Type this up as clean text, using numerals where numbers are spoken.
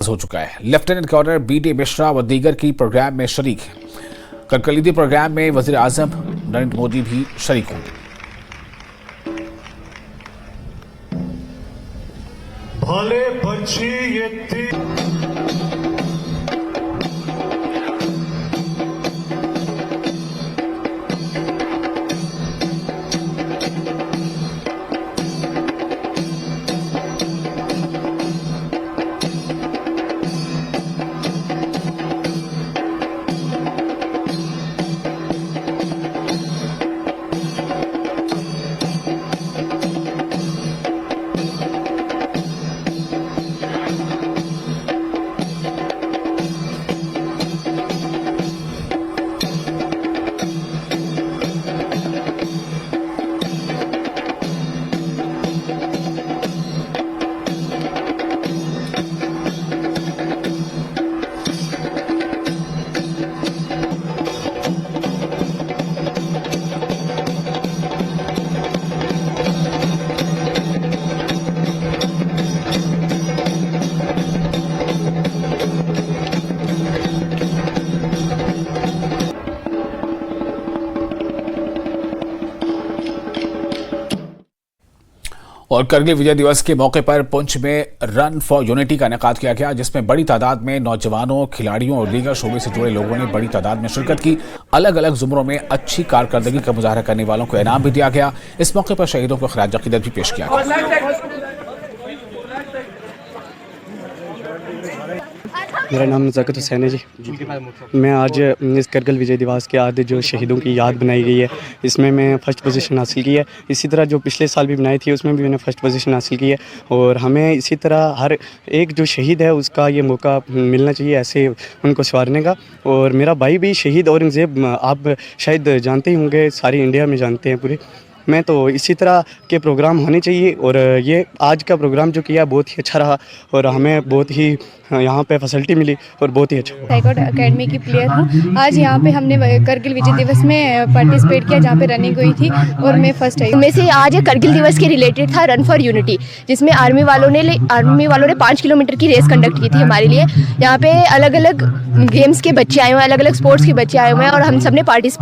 हो चुका है। Lieutenant governor BD. मिश्रा व दीगर की प्रोग्राम में शरीक हैं। कलकलीदी प्रोग्राम में वजीर आजम नरेंद्र मोदी भी शरीक होंगे। भले बच्ची ये और करगिल विजय दिवस के मौके पर पुंछ में रन फॉर यूनिटी का इनेकाद किया गया, जिसमें बड़ी तादाद में नौजवानों, खिलाड़ियों और दीगर शोबे से जुड़े लोगों ने बड़ी तादाद में शिरकत की। अलग अलग जुमरों में अच्छी कारकर्दगी का मुजाहरा करने वालों को इनाम भी दिया गया। इस मौके पर शहीदों को खराज अकीदत भी पेश किया गया। मेरा नाम नज़ाकत हुसैन है जी। मैं आज इस करगिल विजय दिवस के आज जो शहीदों की याद बनाई गई है, इसमें मैं फ़र्स्ट पोजीशन हासिल की है। इसी तरह जो पिछले साल भी बनाई थी उसमें भी मैंने फ़र्स्ट पोजीशन हासिल की है। और हमें इसी तरह हर एक जो शहीद है उसका ये मौका मिलना चाहिए ऐसे उनको संवारने का। और मेरा भाई भी शहीद औरंगज़ेब आप शायद जानते ही होंगे, सारी इंडिया में जानते हैं पूरे। मैं तो इसी तरह के प्रोग्राम होने चाहिए। और ये आज का प्रोग्राम जो किया बहुत ही अच्छा रहा और हमें बहुत ही यहाँ पे फैसिलिटी मिली और बहुत ही अच्छा। साइकोट एकेडमी की प्लेयर हूँ। आज यहाँ पे हमने करगिल विजय दिवस में पार्टिसिपेट किया, जहाँ पे रनिंग हुई थी और मैं फर्स्ट आई। में से आज करगिल दिवस के रिलेटेड था रन फॉर यूनिटी, जिसमें आर्मी वालों ने 5 किलोमीटर की रेस कंडक्ट की थी हमारे लिए। यहाँ पे अलग अलग गेम्स के बच्चे आए हुए हैं, अलग अलग स्पोर्ट्स के बच्चे आए हुए हैं और हम सब ने पार्टिसिपेट